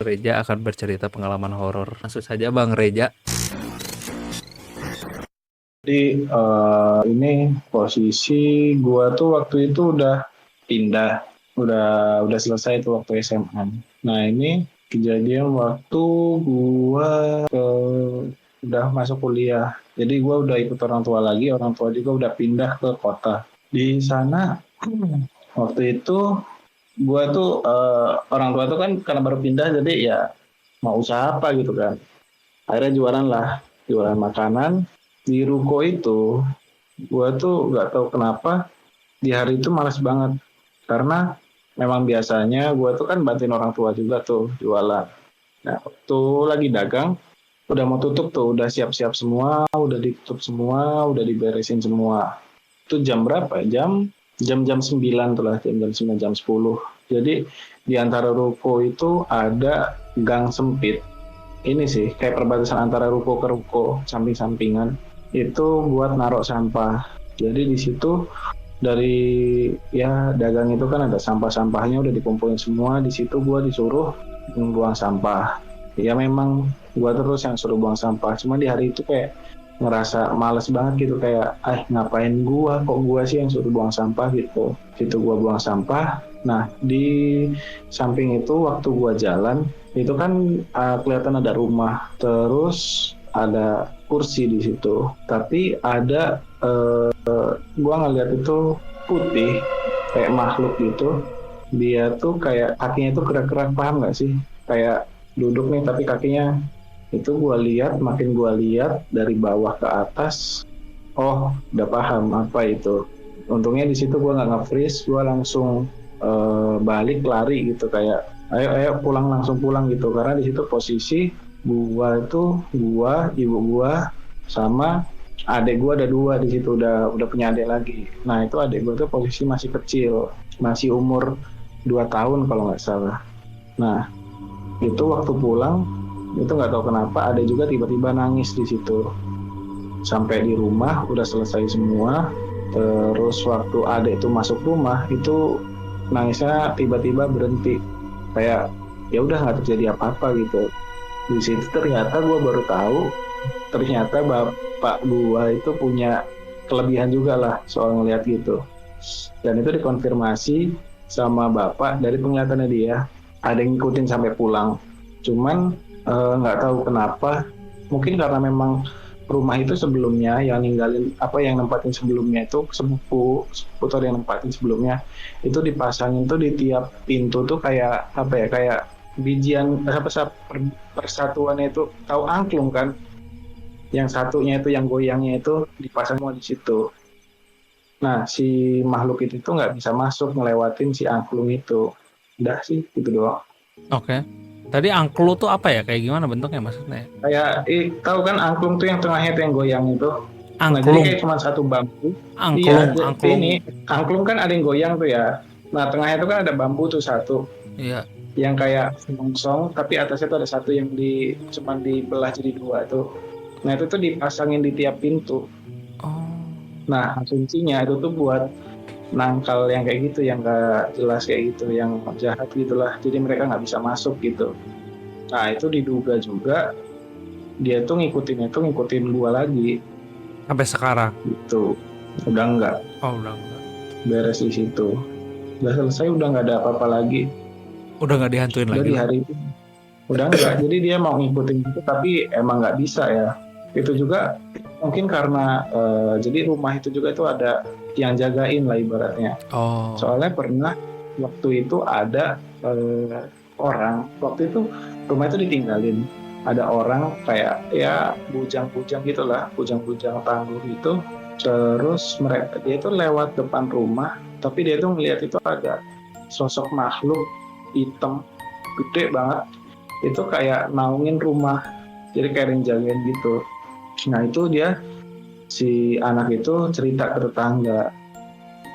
Reza akan bercerita pengalaman horor. Langsung saja Bang Reza. Jadi ini posisi gua tuh waktu itu udah pindah, udah selesai tuh waktu SMA. Nah ini kejadian waktu gua udah masuk kuliah. Jadi gua udah ikut orang tua lagi, orang tua juga udah pindah ke kota. Di sana waktu itu gua tuh orang tua tuh kan karena baru pindah jadi ya mau usaha apa gitu kan. Akhirnya jualan lah, jualan makanan di ruko itu. Gue tuh nggak tahu kenapa di hari itu malas banget karena memang biasanya gue tuh kan bantuin orang tua juga tuh jualan. Nah, tuh lagi dagang, udah mau tutup tuh, udah siap-siap semua, udah ditutup semua, udah diberesin semua. Itu jam berapa? Jam 9 tuh lah, jam 9, jam 10. Jadi di antara ruko itu ada gang sempit. Ini sih kayak perbatasan antara ruko ke ruko, samping-sampingan. Itu buat naruh sampah. Jadi di situ dari ya dagang itu kan ada sampah-sampahnya udah dikumpulin semua. Di situ gua disuruh buang sampah. Ya memang gua terus yang suruh buang sampah. Cuma di hari itu kayak ngerasa males banget gitu kayak ngapain kok gua sih yang suruh buang sampah gitu. Situ gua buang sampah. Nah, di samping itu waktu gua jalan itu kan kelihatan ada rumah, terus ada kursi di situ. Tapi ada gua ngeliat itu putih kayak makhluk gitu. Dia tuh kayak kakinya tuh gerak-gerak, paham nggak sih? Kayak duduk nih tapi kakinya itu gua lihat, makin gua lihat dari bawah ke atas. Oh, udah paham apa itu. Untungnya di situ gua nggak nge-freeze, gua langsung balik lari gitu kayak ayo ayo pulang, langsung pulang gitu karena di situ posisi gua ibu gua sama adik gua ada dua di situ, udah punya adik lagi. Nah itu adik gua tuh posisi masih kecil, masih umur 2 tahun kalau nggak salah. Nah itu waktu pulang itu nggak tahu kenapa ada juga tiba-tiba nangis di situ. Sampai di rumah udah selesai semua, terus waktu adik itu masuk rumah itu nangisnya tiba-tiba berhenti kayak ya udah nggak terjadi apa-apa gitu. Di situ ternyata gue baru tahu ternyata bapak gue itu punya kelebihan juga lah soal ngeliat gitu, dan itu dikonfirmasi sama bapak dari penglihatannya dia ada yang ngikutin sampai pulang. Cuman nggak tahu kenapa, mungkin karena memang rumah itu sebelumnya yang ninggalin apa yang nempatin sebelumnya itu sepupu tuh yang nempatin sebelumnya itu dipasangin tuh di tiap pintu tuh kayak apa ya, kayak bijian apa persatuannya itu, tahu angklung kan, yang satunya itu yang goyangnya itu dipasang semua di situ. Nah si makhluk itu tuh nggak bisa masuk ngelewatin si angklung itu. Udah sih gitu doang. Oke. Tadi angklo tuh apa ya? Kayak gimana bentuknya maksudnya? Kayak tahu kan angklung tuh yang tengahnya tuh yang goyang itu. Nah jadi Angklung, kayak cuma satu bambu. angklung, Iya, angklung. ini angklung kan ada yang goyang tuh ya. Nah tengahnya itu kan ada bambu tuh satu, Iya. yang kayak selongsong tapi atasnya tuh ada satu yang cuma dibelah jadi dua tuh. Nah itu tuh dipasangin di tiap pintu. Oh, Nah asumsinya itu tuh buat nangkal yang kayak gitu, yang gak jelas kayak gitu, yang jahat gitulah. Jadi mereka nggak bisa masuk gitu. Nah itu diduga juga dia tuh ngikutin gua lagi sampai sekarang. gitu. Udah enggak, Oh, udah enggak. beres di situ. Udah selesai, udah nggak ada apa-apa lagi. Udah nggak dihantuin Udah lagi, di Bang. hari itu udah enggak. Jadi dia mau ngikutin itu tapi emang nggak bisa ya. Itu juga mungkin karena jadi rumah itu juga itu ada yang jagain lah ibaratnya. Oh, Soalnya pernah waktu itu ada orang, waktu itu rumah itu ditinggalin. Ada orang kayak ya bujang-bujang gitulah, bujang-bujang tangguh itu. Terus mereka dia itu lewat depan rumah, tapi dia itu ngelihat itu ada sosok makhluk hitam gede banget. Itu kayak naungin rumah, jadi kayak yang jagain gitu. Nah itu dia, si anak itu cerita ke tetangga.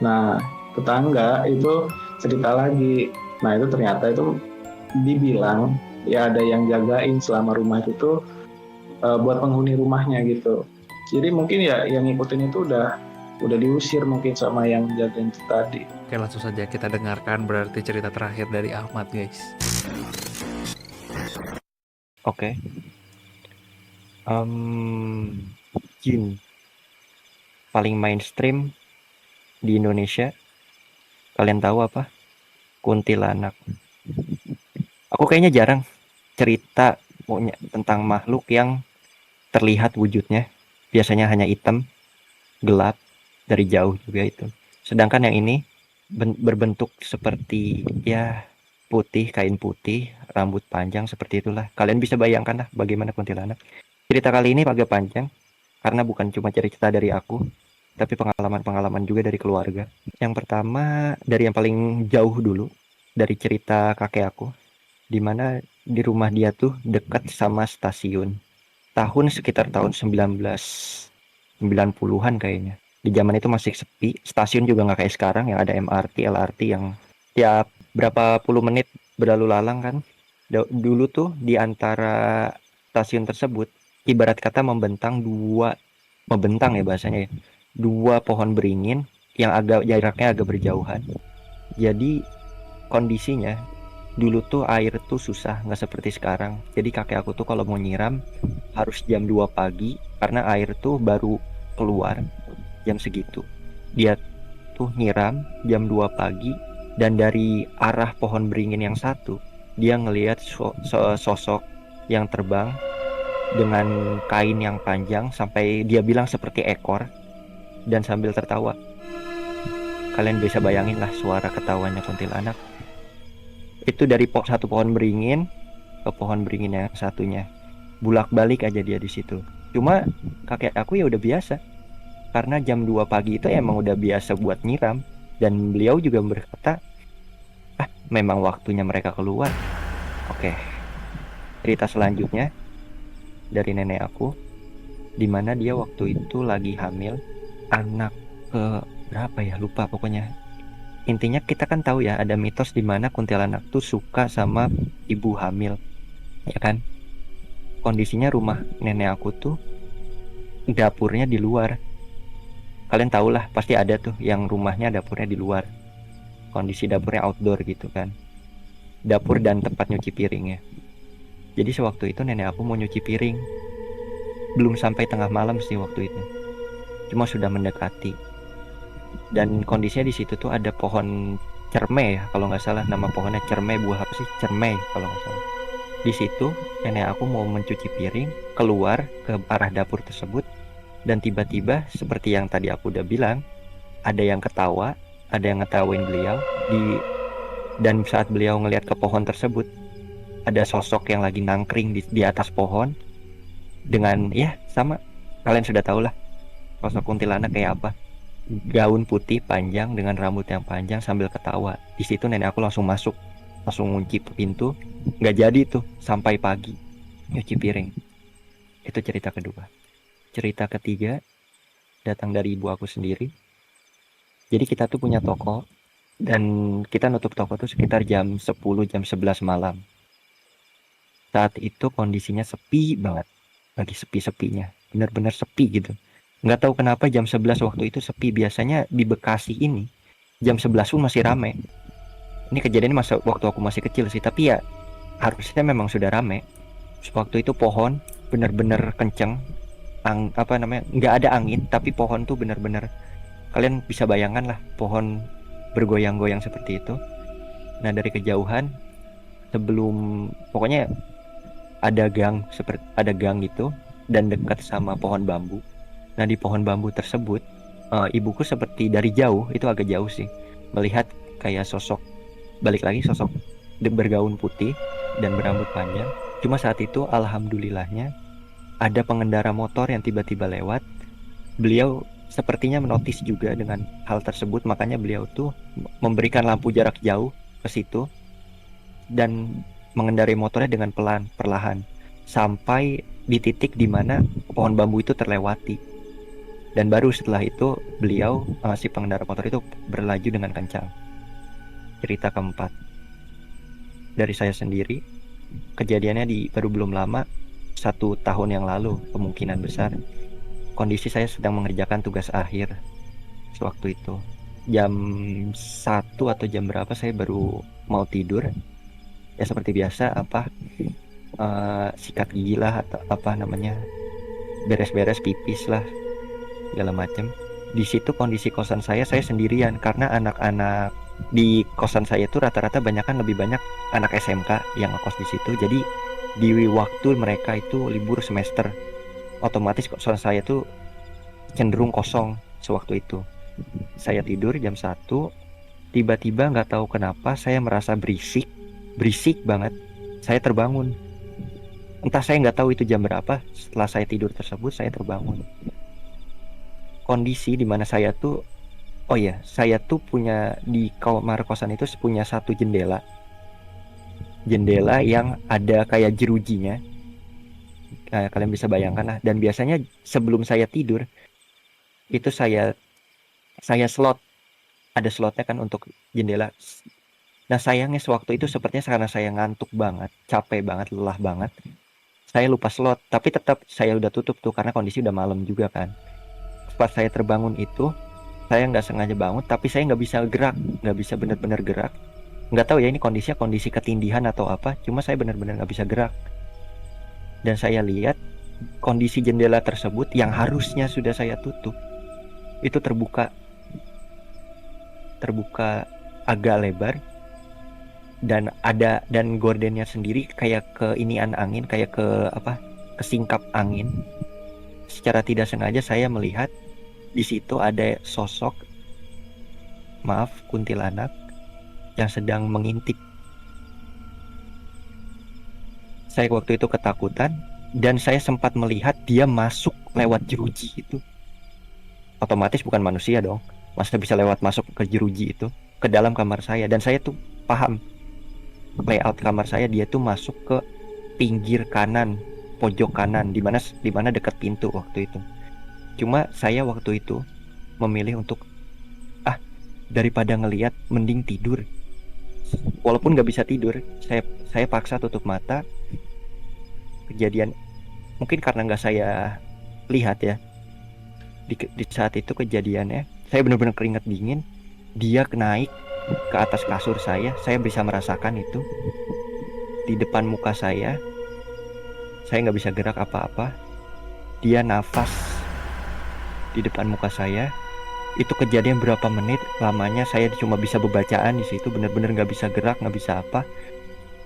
Nah, tetangga itu cerita lagi. Nah, itu ternyata itu dibilang ya ada yang jagain selama rumah itu tuh buat penghuni rumahnya gitu. Jadi mungkin ya yang ngikutin itu udah diusir mungkin sama yang jagain itu tadi. oke, langsung saja kita dengarkan berarti cerita terakhir dari Ahmad, guys. Oke. Em, Jin paling mainstream di Indonesia, kalian tahu apa? Kuntilanak. Aku kayaknya jarang cerita punya tentang makhluk yang terlihat wujudnya. Biasanya hanya hitam, gelap, dari jauh juga itu. Sedangkan yang ini berbentuk seperti ya putih, kain putih, rambut panjang seperti itulah. Kalian bisa bayangkan lah bagaimana kuntilanak. Cerita kali ini agak panjang karena bukan cuma cerita dari aku, tapi pengalaman-pengalaman juga dari keluarga. Yang pertama dari yang paling jauh dulu, dari cerita kakek aku, di mana di rumah dia tuh dekat sama stasiun. Tahun sekitar tahun 1990-an kayaknya. Di zaman itu masih sepi, stasiun juga nggak kayak sekarang yang ada MRT, LRT yang tiap berapa puluh menit berlalu lalang kan. Dulu tuh di antara stasiun tersebut ibarat kata membentang ya bahasanya ya, dua pohon beringin yang jaraknya agak berjauhan. Jadi kondisinya dulu tuh air tuh susah, nggak seperti sekarang. Jadi kakek aku tuh kalau mau nyiram harus jam 2 pagi karena air tuh baru keluar jam segitu. Dia tuh nyiram jam 2 pagi dan dari arah pohon beringin yang satu dia ngelihat sosok yang terbang dengan kain yang panjang sampai dia bilang seperti ekor dan sambil tertawa. Kalian bisa bayangin lah suara ketawanya kuntilanak. Itu dari satu pohon beringin ke pohon beringin yang satunya. Bulak-balik aja dia di situ. Cuma kakek aku ya udah biasa. Karena jam 2 pagi itu emang udah biasa buat nyiram. Dan beliau juga berkata, memang waktunya mereka keluar. Oke, cerita selanjutnya dari nenek aku, di mana dia waktu itu lagi hamil anak ke berapa ya, lupa pokoknya. Intinya kita kan tahu ya ada mitos di mana kuntilanak tuh suka sama ibu hamil, ya kan? Kondisinya rumah nenek aku tuh dapurnya di luar. Kalian tahu lah pasti ada tuh yang rumahnya dapurnya di luar. Kondisi dapurnya outdoor gitu kan. Dapur dan tempat nyuci piringnya. Jadi sewaktu itu nenek aku mau nyuci piring. Belum sampai tengah malam sih waktu itu. Cuma sudah mendekati. Dan kondisinya di situ tuh ada pohon cermai ya, kalau nggak salah nama pohonnya cermai, buah apa sih? Cermai kalau nggak salah. Di situ nenek aku mau mencuci piring, keluar ke arah dapur tersebut dan tiba-tiba seperti yang tadi aku udah bilang, ada yang ketawa, ada yang ngetawain beliau dan saat beliau ngelihat ke pohon tersebut, ada sosok yang lagi nangkring di atas pohon dengan ya sama kalian sudah tahu lah sosok kuntilanak kayak apa. Gaun putih panjang dengan rambut yang panjang sambil ketawa. Di situ nenek aku langsung masuk, langsung ngunci pintu. Nggak jadi tuh sampai pagi nyuci piring. Itu cerita kedua. Cerita ketiga datang dari ibu aku sendiri. Jadi kita tuh punya toko dan kita nutup toko tuh sekitar jam 10 jam 11 malam. Saat itu kondisinya sepi banget, lagi sepi-sepinya, benar-benar sepi gitu. Nggak tahu kenapa jam 11 waktu itu sepi. Biasanya di Bekasi ini jam 11 pun masih rame. Ini kejadiannya waktu aku masih kecil sih, tapi ya harusnya memang sudah rame. Waktu itu pohon benar-benar kenceng, apa namanya, nggak ada angin, tapi pohon tuh benar-benar kalian bisa bayangkan lah pohon bergoyang-goyang seperti itu. Nah dari kejauhan sebelum pokoknya ada gang gitu dan dekat sama pohon bambu. Nah di pohon bambu tersebut ibuku seperti dari jauh, itu agak jauh sih, melihat kayak sosok, balik lagi sosok bergaun putih dan berambut panjang. Cuma saat itu alhamdulillahnya ada pengendara motor yang tiba-tiba lewat. Beliau sepertinya menotis juga dengan hal tersebut, makanya beliau tuh memberikan lampu jarak jauh ke situ dan mengendarai motornya dengan perlahan sampai di titik di mana pohon bambu itu terlewati. Dan baru setelah itu beliau, si pengendara motor itu berlaju dengan kencang. Cerita keempat dari saya sendiri, kejadiannya baru belum lama, 1 tahun yang lalu kemungkinan besar. Kondisi saya sedang mengerjakan tugas akhir sewaktu itu. Jam 1 atau jam berapa saya baru mau tidur. Ya seperti biasa sikat gigi lah atau apa namanya, beres-beres pipis lah segala macam. Di situ kondisi kosan saya sendirian karena anak-anak di kosan saya itu rata-rata lebih banyak anak SMK yang ngekos di situ. Jadi di waktu mereka itu libur semester, otomatis kosan saya tuh cenderung kosong sewaktu itu. Saya tidur jam 1, tiba-tiba nggak tahu kenapa saya merasa berisik banget. Saya terbangun. Entah saya nggak tahu itu jam berapa. Setelah saya tidur tersebut, saya terbangun. Kondisi di mana saya tuh, oh ya, saya tuh punya di kamar kosan itu punya satu jendela yang ada kayak jerujinya. Nah, kalian bisa bayangkan lah. Dan biasanya sebelum saya tidur itu saya slot, ada slotnya kan untuk jendela. Nah sayangnya sewaktu itu sepertinya karena saya ngantuk banget, capek banget, lelah banget, saya lupa slot. Tapi tetap saya udah tutup tuh karena kondisi udah malam juga kan. Pas saya terbangun itu, saya nggak sengaja bangun, tapi saya nggak bisa gerak, nggak bisa benar-benar gerak. Nggak tahu ya ini kondisinya kondisi ketindihan atau apa, cuma saya benar-benar nggak bisa gerak. Dan saya lihat kondisi jendela tersebut yang harusnya sudah saya tutup, itu terbuka agak lebar, dan gordennya sendiri kayak ke inian angin, kayak kesingkap angin. Secara tidak sengaja saya melihat di situ ada sosok, maaf, kuntilanak yang sedang mengintip. Saya waktu itu ketakutan dan saya sempat melihat dia masuk lewat jeruji itu. Otomatis bukan manusia dong, masa bisa masuk ke jeruji itu ke dalam kamar saya. Dan saya tuh paham layout kamar saya, dia tuh masuk ke pinggir kanan, pojok kanan, di mana dekat pintu waktu itu. Cuma saya waktu itu memilih untuk daripada ngelihat mending tidur. Walaupun nggak bisa tidur, saya paksa tutup mata. Kejadian mungkin karena nggak saya lihat ya, di saat itu kejadiannya saya benar-benar keringat dingin. Dia naik ke atas kasur saya bisa merasakan itu di depan muka saya nggak bisa gerak apa-apa. Dia nafas di depan muka saya. Itu kejadian berapa menit lamanya, saya cuma bisa bacaan di situ, benar-benar nggak bisa gerak, nggak bisa apa.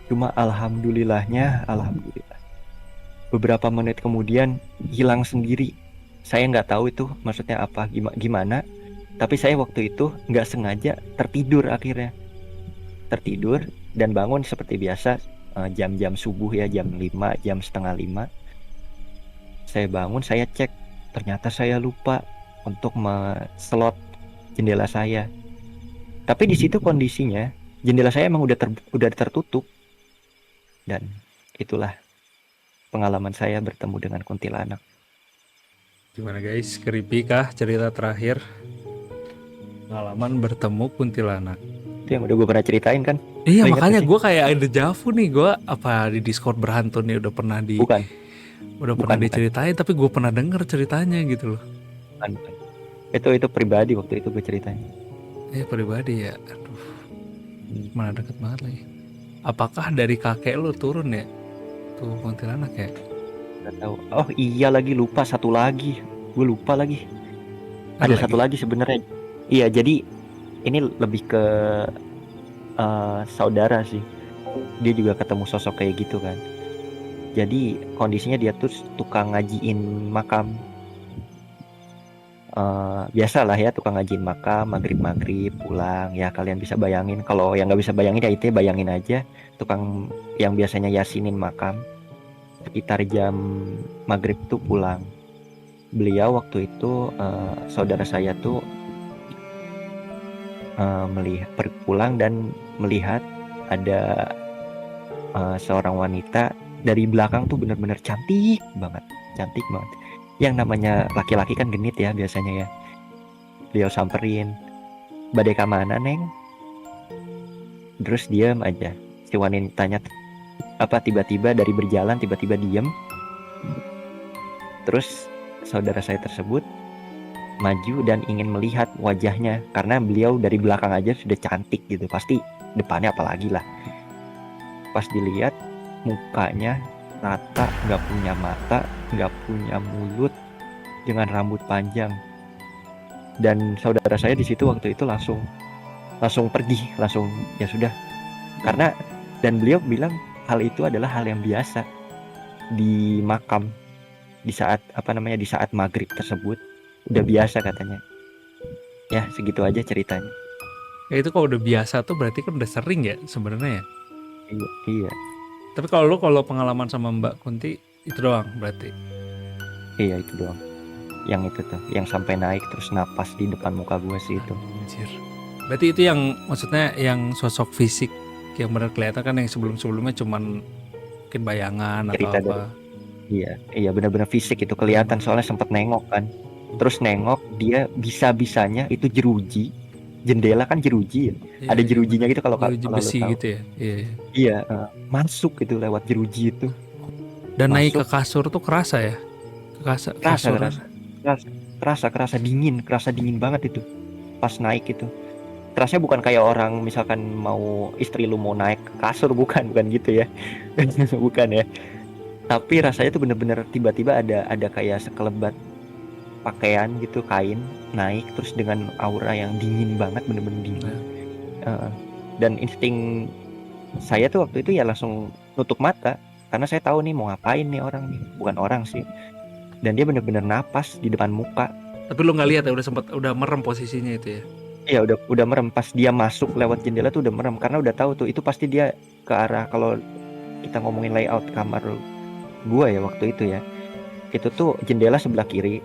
Cuma alhamdulillah beberapa menit kemudian hilang sendiri. Saya nggak tahu itu maksudnya apa, gimana. Tapi saya waktu itu nggak sengaja tertidur, akhirnya tertidur dan bangun seperti biasa, jam-jam subuh ya, jam 5, jam setengah 5. Saya bangun, saya cek, ternyata saya lupa untuk slot jendela saya. Tapi di situ kondisinya jendela saya emang udah tertutup. Dan itulah pengalaman saya bertemu dengan kuntilanak. Gimana guys, creepy kah cerita terakhir? Pengalaman bertemu kuntilanak. Itu yang udah gue pernah ceritain kan? Iya, Lo ingat makanya gak sih? gue kayak ada dejavu nih. Gue apa di Discord berhantu nih udah pernah Bukan. diceritain, tapi gue pernah denger ceritanya gitu loh. Bukan. Itu pribadi waktu itu gue ceritain. Pribadi ya. Aduh, mana deket banget lagi. Apakah dari kakek lo turun ya tuh kuntilanak ya? Gak tahu. Oh iya lagi, lupa satu lagi. Gue lupa lagi. Ada satu lagi sebenarnya. Iya, jadi ini lebih ke saudara sih. Dia juga ketemu sosok kayak gitu kan. Jadi kondisinya dia tuh tukang ngajiin makam. Biasalah ya, tukang ngajiin makam, maghrib pulang ya. Kalian bisa bayangin, kalau yang nggak bisa bayangin ya itu bayangin aja, tukang yang biasanya yasinin makam sekitar jam maghrib tuh pulang. Beliau waktu itu saudara saya tuh melihat pulang dan melihat ada seorang wanita dari belakang tuh benar-benar cantik banget. Yang namanya laki-laki kan genit ya biasanya ya. Beliau samperin, "Badai ka mana, Neng?" Terus diam aja. Si wanitanya tiba-tiba dari berjalan tiba-tiba diam. Terus saudara saya tersebut maju dan ingin melihat wajahnya, karena beliau dari belakang aja sudah cantik gitu, pasti depannya apalagi lah. Pas dilihat mukanya rata, nggak punya mata, nggak punya mulut, dengan rambut panjang. Dan saudara saya di situ waktu itu langsung pergi, langsung ya sudah. Karena dan beliau bilang hal itu adalah hal yang biasa di makam di saat di saat maghrib tersebut, udah biasa katanya. Ya segitu aja ceritanya. Ya itu kalau udah biasa tuh berarti kan udah sering ya sebenarnya ya. Iya. Tapi kalau pengalaman sama Mbak Kunti itu doang berarti. Iya itu doang. Yang itu tuh, yang sampai naik terus napas di depan muka gue sih itu. Anjir. Berarti itu yang maksudnya yang sosok fisik yang benar kelihatan kan, yang sebelum-sebelumnya cuman mungkin bayangan Cerita atau apa. Iya benar-benar fisik itu kelihatan, soalnya sempet nengok kan. Terus nengok dia bisa-bisanya itu jeruji. Jendela kan jeruji ya. Iya, Ada iya, jerujinya bener. gitu kalau Jeruji lu besi tahu. gitu ya. Iya. Iya, masuk itu lewat jeruji itu. Dan naik Masuk. ke kasur tuh kerasa ya? Kerasa. Kerasa dingin banget itu. Pas naik itu. Kerasnya bukan kayak orang misalkan mau istri lu mau naik ke kasur, bukan gitu ya. Bukan ya. Tapi rasanya tuh bener-bener tiba-tiba ada kayak sekelebat pakaian gitu, kain naik terus dengan aura yang dingin banget, bener-bener dingin. Dan insting saya tuh waktu itu ya langsung nutup mata karena saya tahu nih mau ngapain nih orang nih, bukan orang sih. Dan dia bener-bener napas di depan muka. Tapi lu nggak lihat ya, udah merem posisinya itu ya? Iya udah merem, pas dia masuk lewat jendela tuh udah merem karena udah tahu tuh itu pasti dia ke arah, kalau kita ngomongin layout kamar gua ya waktu itu ya, itu tuh jendela sebelah kiri,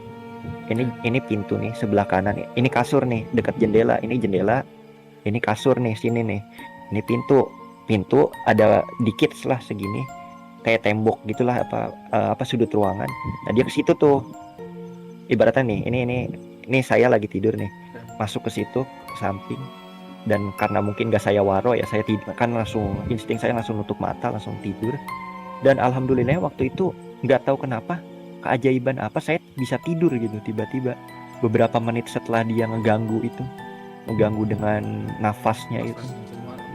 ini pintu nih sebelah kanan, ini kasur nih dekat jendela, ini jendela, ini kasur nih sini nih, ini pintu ada dikit lah segini kayak tembok gitulah apa sudut ruangan. Nah dia ke situ tuh ibaratnya nih, ini saya lagi tidur nih, masuk ke situ ke samping. Dan karena mungkin gak saya waro ya, saya tidur kan, langsung insting saya langsung nutup mata, langsung tidur. Dan alhamdulillah waktu itu nggak tahu kenapa, keajaiban apa, saya bisa tidur gitu tiba-tiba beberapa menit setelah dia ngeganggu dengan nafasnya itu.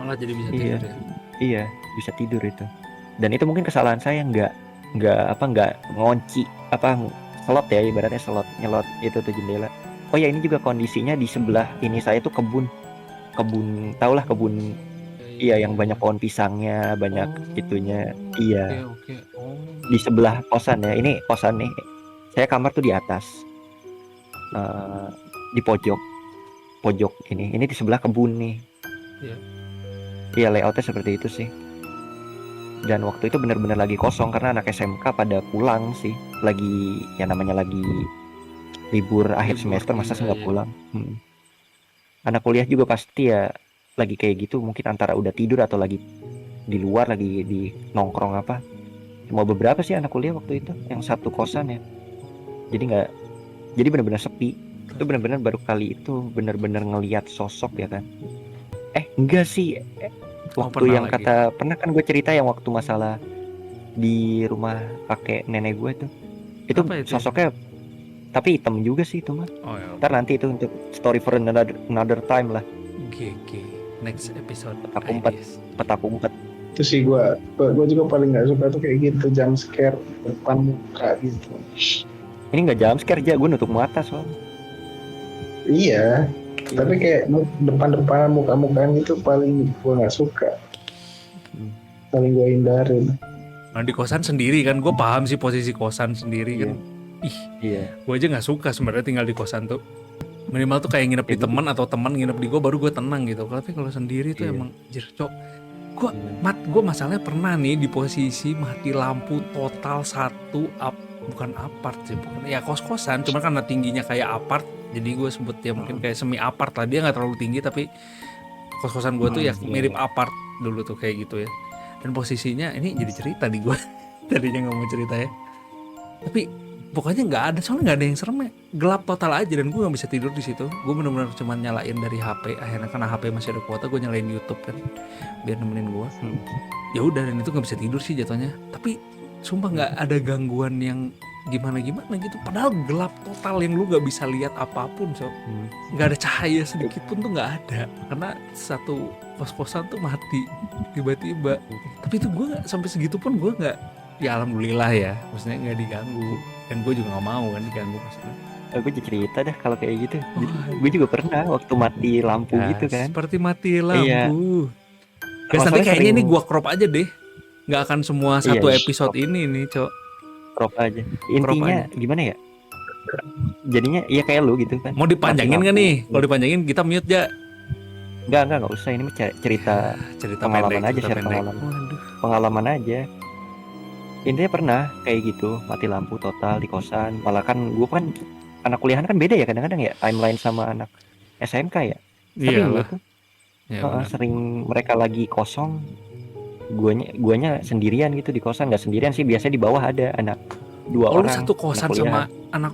Malah jadi bisa Iya. tidur ya? Iya bisa tidur itu. Dan itu mungkin kesalahan saya nggak ngunci slot ya, ibaratnya nyelot itu tuh jendela. Oh ya, ini juga kondisinya di sebelah ini saya tuh kebun, tahulah kebun. Iya, yang banyak pohon pisangnya, banyak itunya. Iya. Oke. Di sebelah kosan ya. Ini kosan nih. Saya kamar tuh di atas. Di pojok ini. Ini di sebelah kebun nih. Iya. Iya, layoutnya seperti itu sih. Dan waktu itu benar-benar lagi kosong karena anak SMK pada pulang sih. Lagi namanya lagi libur akhir semester, masa sih nggak pulang. Anak kuliah juga pasti ya lagi kayak gitu, mungkin antara udah tidur atau lagi di luar, lagi di nongkrong apa. Cuma beberapa sih anak kuliah waktu itu yang satu kosan ya. Jadi benar-benar sepi. Itu benar-benar baru kali itu benar-benar ngelihat sosok ya kan. Enggak sih. Waktu yang lagi. pernah kan gue cerita yang waktu masalah di rumah kakek nenek gue tuh. Itu sosoknya tapi hitam juga sih itu mah. Oh ya. Ntar nanti itu untuk story for another time lah. GG. Next episode. Petak umpet. Itu sih gue juga paling nggak suka tuh kayak gitu, jump scare depan muka gitu. Ini nggak jump scare aja, gue nutup mata soalnya. Iya, tapi kayak depan muka-mukaan itu paling gue nggak suka, paling gue hindarin. Nah di kosan sendiri kan, gue paham sih posisi kosan sendiri kan. Iya. Gue aja nggak suka sebenarnya tinggal di kosan tuh. Minimal tuh kayak nginep di teman atau teman nginep di gue, baru gue tenang gitu. Tapi kalau sendiri tuh emang jercok. Gue masalahnya pernah nih di posisi mati lampu total bukan apart sih, ya kos-kosan, cuma karena tingginya kayak apart, jadi gue sebut ya mungkin kayak semi apart lah, dia nggak terlalu tinggi tapi kos-kosan gue tuh ya mirip apart dulu tuh kayak gitu ya. Dan posisinya ini jadi cerita di gue tadinya nggak mau cerita ya, tapi pokoknya nggak ada, soalnya nggak ada yang serem ya, gelap total aja dan gue nggak bisa tidur di situ. Gue benar-benar cuma nyalain dari HP, akhirnya karena HP masih ada kuota gue nyalain YouTube kan biar nemenin gue. Ya udah, dan itu nggak bisa tidur sih jatuhnya, tapi sumpah nggak ada gangguan yang gimana gitu, padahal gelap total yang lu nggak bisa lihat apapun, nggak ada cahaya sedikit pun tuh nggak ada, karena satu kos-kosan tuh mati tiba-tiba. Tapi itu gue nggak sampai segitu pun gue nggak ya alhamdulillah ya, maksudnya nggak diganggu. Dan gue juga nggak mau kan diganggu maksudnya. Gue jadi cerita dah kalau kayak gitu. Jadi Oh, gue juga pernah waktu mati lampu ya, gitu kan. seperti mati Iya. lampu. Guys, nanti Masalahnya kayaknya sering ini gua crop aja deh. Nggak akan semua Iya, satu iya, episode ini nih, Cok. crop aja. Crop Intinya aja. gimana ya? Jadinya ya kayak lu gitu kan. Mau dipanjangin Mati nggak nih? lampu. Kalau dipanjangin kita mute ya. Enggak usah. Ini mah cerita Cerita pengalaman pendek, aja, cerita share pendek. pengalaman. Waduh. Pengalaman aja. Intinya pernah kayak gitu, mati lampu total di kosan. Malah kan gue kan anak kuliahan kan beda ya kadang-kadang ya timeline sama anak SMK ya. Sering gue Iyalah. tuh Ya benar. sering mereka lagi kosong, guanya sendirian gitu di kosan. Nggak sendirian sih, biasanya di bawah ada anak 2 Oh, lu orang satu anak kosan kuliahan. sama anak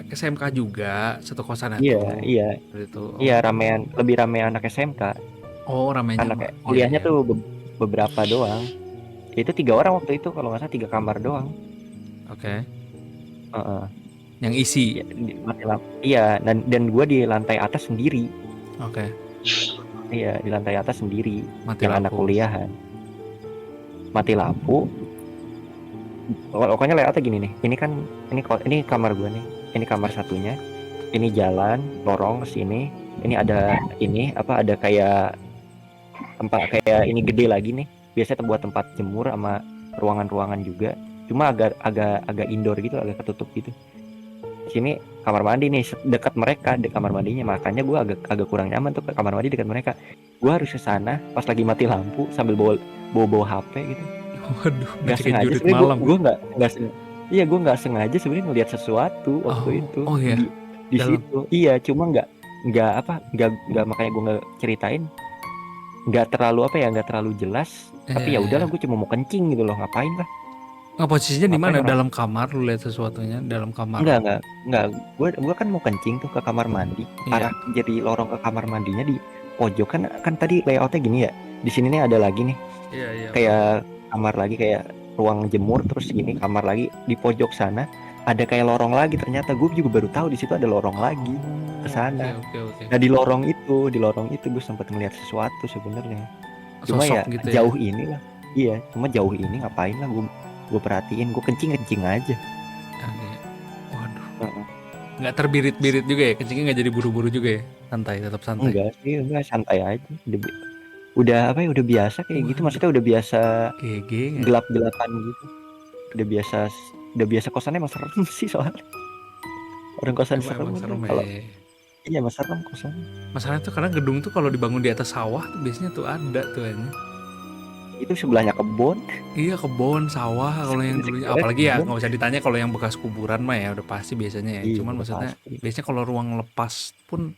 SMK juga, satu kosan Iya, tuh. iya, Itu. iya, ramean, lebih rame anak SMK. Oh, ramainya Anak mah. kuliahnya Iya. tuh beberapa doang. Itu 3 orang waktu itu kalau nggak salah, 3 kamar doang. Oke. Heeh. Yang isi. Ya, mati lampu. Iya, dan gue di lantai atas sendiri. Oke. Iya, di lantai atas sendiri. Mati Yang anak lampu. kuliahan. Mati lampu. Pokoknya layoutnya gini nih. Ini kamar gue nih. Ini kamar satunya. Ini jalan lorong ke sini. Ini ada ada kayak tempat kayak ini gede lagi nih. Biasanya buat tempat jemur sama ruangan-ruangan juga. Cuma agak indoor gitu, agak ketutup gitu. Sini kamar mandi nih, dekat mereka, di kamar mandinya. Makanya gue agak kurang nyaman tuh ke kamar mandi dekat mereka. Gue harus ke sana pas lagi mati lampu sambil bawa HP gitu. Waduh, Nggak ngecekin sengaja jurit sebenarnya malam. gue nggak sengaja. Iya, gue nggak sengaja sebenarnya ngelihat sesuatu waktu itu Oh iya. di Dalam. situ. Iya, cuma nggak makanya gue nggak ceritain. Nggak terlalu jelas. Tapi ya Iya, udahlah, iya. gue cuma mau kencing gitu loh, ngapain lah. Nggak, posisinya di Ngapain mana? orang? Dalam kamar lu lihat sesuatunya dalam kamar. Enggak. Gue kan mau kencing tuh ke kamar mandi. Iya. Arah jadi lorong ke kamar mandinya di pojok kan tadi layoutnya gini ya. Di sini nih ada lagi nih Iya, iya. kayak kamar lagi, kayak ruang jemur, terus gini kamar lagi di pojok sana ada kayak lorong lagi. Ternyata gue juga baru tahu di situ ada lorong lagi ke sana. Oke. Nah, di lorong itu gue sempat ngeliat sesuatu sebenarnya. Cuma Sosok ya gitu ya. jauh ini lah. Iya, cuma jauh ini ngapain lah gue perhatiin, gue kencing aja. Oke. Waduh. Heeh. Nggak terbirit-birit juga ya? Kencingnya nggak jadi buru-buru juga ya? Santai, tetap santai. Enggak santai aja. Udah udah biasa kayak gitu. Maksudnya udah biasa GG. gelap-gelapan gitu. Udah biasa kosannya emang serem sih soalnya. Orang kosan serem Emang kan serem kalau ya. iya emang serem kosan. Masalahnya tuh karena gedung tuh kalau dibangun di atas sawah tuh biasanya tuh ada tuh ini. Itu sebelahnya kebon. Iya, kebon, sawah kalau yang dulunya. Apalagi ya nggak usah ditanya kalau yang bekas kuburan mah ya udah pasti biasanya ya. Iya, Cuman udah maksudnya pasti. biasanya kalau ruang lepas pun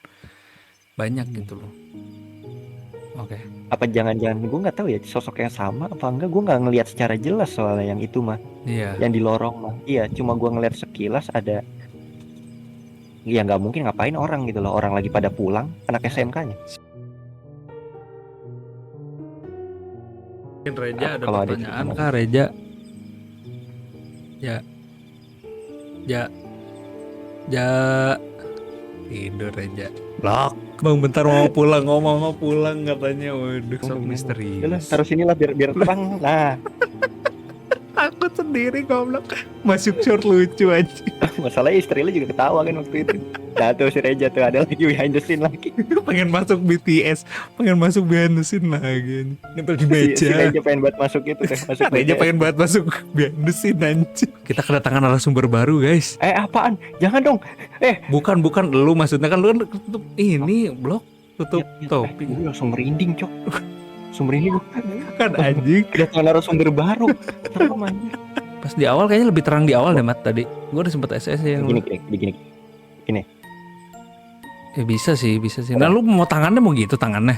banyak gitu loh. Oke. Apa jangan-jangan gue nggak tahu ya sosok yang sama apa enggak, gue nggak ngelihat secara jelas soalnya yang itu mah. Iya. Yang di lorong mah. Iya, cuma gue ngelihat sekilas ada. Ya nggak mungkin ngapain orang gitu loh, orang lagi pada pulang, anak SMK-nya. Mungkin Reja ada Kalau ada pertanyaan cerita. kah Reja? Ya. Tidur Reja. Blok. Bang bentar mau pulang, mau pulang katanya. Waduh, sok Udah, misterius. taruh sini lah biar terang. Nah, Takut sendiri goblok. Masuk short lucu aja. masalahnya istri lu juga ketawa kan waktu itu. Nah tuh si Reja tuh ada lagi behind the scene lagi. Pengen masuk BTS, pengen masuk behind the scene lagi. Nempel di Si meja. Reja pengen buat masuk itu teh, masuk Reja BTS. pengen banget masuk behind the scene anjir. Kita kedatangan narasumber baru guys. Apaan? Jangan dong. Bukan lu maksudnya kan lu kan tutup ini blok tutup topi Gue langsung merinding, Cok. Merinding gue. kan anjing. Kedatangan narasumber baru. Serem anjir. Pas di awal kayaknya lebih terang di awal deh Mat tadi. Gue udah sempet SS yang Gini. ya bisa sih. Nah lu mau tangannya mau gitu tangan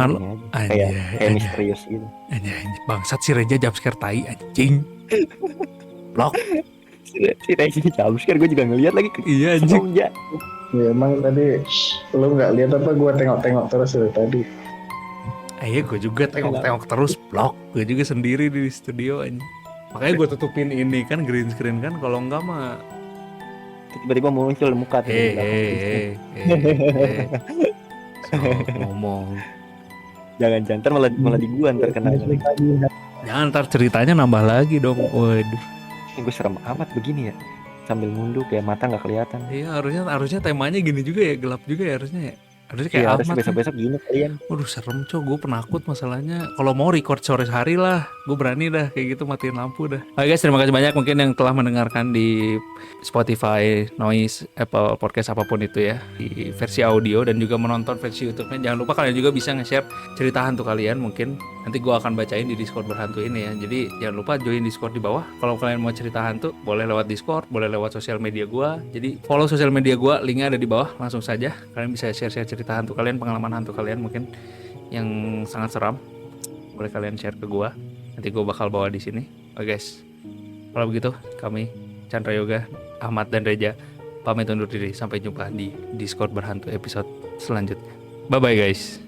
lu Gini aja. Kayak misterius gitu. anjay. Bangsat si Reja jumpscare tai anjing. Blok. Si Reja jumpscare gue juga ngeliat lagi. Iya anjing. Sengaja. Ya emang tadi lu nggak lihat apa gue tengok-tengok terus dari tadi. Iya gue juga tengok terus blok. Gue juga sendiri di studio anjing. Makanya gue tutupin ini kan green screen kan, kalau enggak mah Tiba-tiba muncul muka tuh di belakang. So, ngomong. Jangan ntar malah di gua ntar kena. Jangan ntar ceritanya nambah lagi dong. Waduh. Gue serem amat begini ya. Sambil nunduk ya mata nggak kelihatan. Iya harusnya temanya gini juga ya, gelap juga ya harusnya ya. Harusnya kayak Iya harus Ahmad ya. besok-besok gini kalian. Waduh serem cok, gue penakut masalahnya. Kalau mau record sore hari lah, gue berani dah kayak gitu matiin lampu dah. Oke guys, terima kasih banyak mungkin yang telah mendengarkan di Spotify, Noise, Apple Podcast apapun itu ya, di versi audio dan juga menonton versi YouTube-nya. Jangan lupa kalian juga bisa nge-share cerita hantu kalian, mungkin nanti gue akan bacain di Discord berhantu ini ya. Jadi jangan lupa join Discord di bawah. Kalau kalian mau cerita hantu, boleh lewat Discord, boleh lewat sosial media gue. Jadi follow sosial media gue, linknya ada di bawah. Langsung saja kalian bisa share-share cerita hantu kalian, pengalaman hantu kalian mungkin yang sangat seram. Boleh kalian share ke gue. Nanti gue bakal bawa di sini. Oke guys, kalau begitu kami Chandra Yoga, Ahmad dan Reja pamit undur diri. Sampai jumpa di Discord berhantu episode selanjutnya. Bye bye guys.